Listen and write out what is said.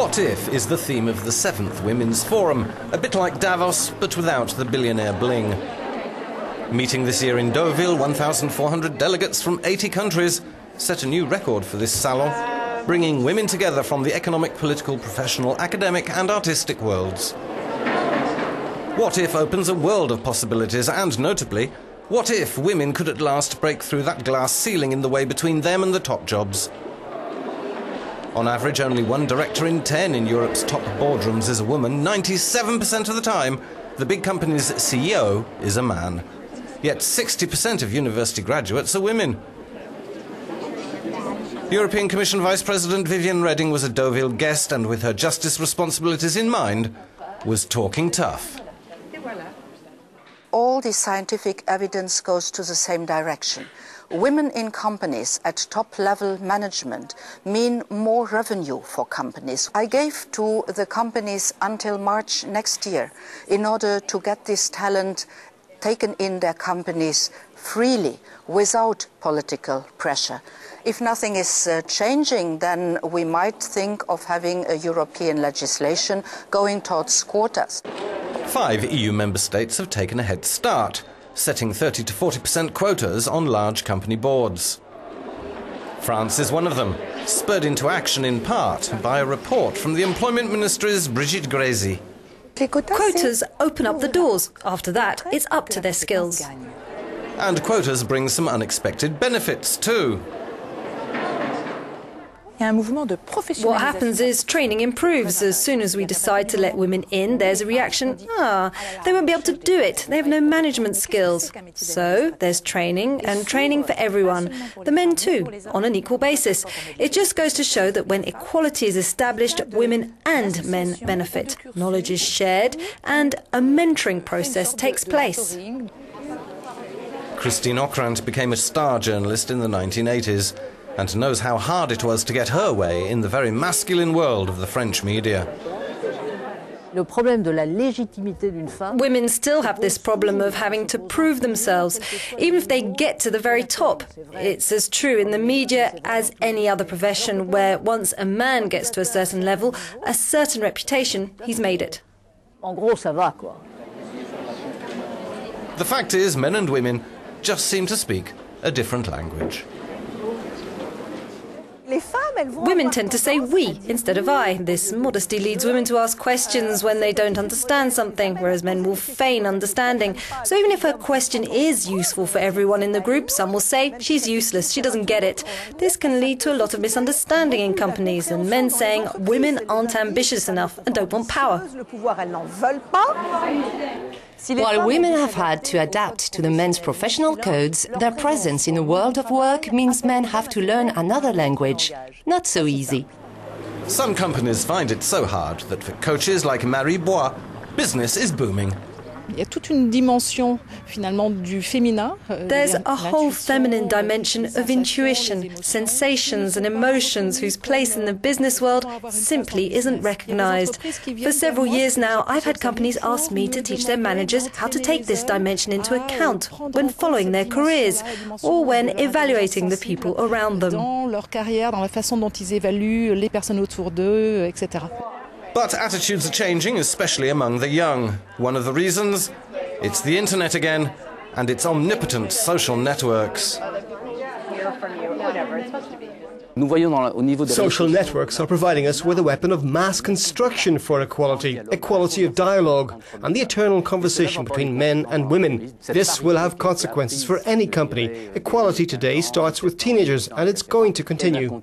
What if is the theme of the 7th Women's Forum, a bit like Davos, but without the billionaire bling. Meeting this year in Deauville, 1,400 delegates from 80 countries set a new record for this salon, bringing women together from the economic, political, professional, academic and artistic worlds. What if opens a world of possibilities, and notably, what if women could at last break through that glass ceiling in the way between them and the top jobs? On average, only 1 director in 10 in Europe's top boardrooms is a woman. 97% of the time, the big company's CEO is a man. Yet 60% of university graduates are women. European Commission Vice President Viviane Reding was a Deauville guest, and with her justice responsibilities in mind, was talking tough. All the scientific evidence goes to the same direction. Women in companies at top-level management mean more revenue for companies. I gave to the companies until March next year in order to get this talent taken in their companies freely, without political pressure. If nothing is changing, then we might think of having a European legislation going towards quotas. 5 EU member states have taken a head start, setting 30 to 40% quotas on large company boards. France is one of them, spurred into action in part by a report from the Employment Ministry's Brigitte Grésy. Quotas open up the doors. After that, it's up to their skills. And quotas bring some unexpected benefits too. What happens is training improves. As soon as we decide to let women in, there's a reaction, they won't be able to do it, they have no management skills. So there's training, and training for everyone, the men too, on an equal basis. It just goes to show that when equality is established, women and men benefit. Knowledge is shared, and a mentoring process takes place. Christine Ockrent became a star journalist in the 1980s. And knows how hard it was to get her way in the very masculine world of the French media. Women still have this problem of having to prove themselves, even if they get to the very top. It's as true in the media as any other profession, where once a man gets to a certain level, a certain reputation, he's made it. The fact is, men and women just seem to speak a different language. Women tend to say we instead of I. This modesty leads women to ask questions when they don't understand something, whereas men will feign understanding. So even if a question is useful for everyone in the group, some will say she's useless, she doesn't get it. This can lead to a lot of misunderstanding in companies, and men saying women aren't ambitious enough and don't want power. While women have had to adapt to the men's professional codes, their presence in the world of work means men have to learn another language. Not so easy. Some companies find it so hard that for coaches like Marie Bois, business is booming. There's a whole feminine dimension of intuition, sensations and emotions whose place in the business world simply isn't recognized. For several years now, I've had companies ask me to teach their managers how to take this dimension into account when following their careers or when evaluating the people around them. But attitudes are changing, especially among the young. One of the reasons? It's the internet again, and its omnipotent social networks. Social networks are providing us with a weapon of mass construction for equality, equality of dialogue, and the eternal conversation between men and women. This will have consequences for any company. Equality today starts with teenagers, and it's going to continue.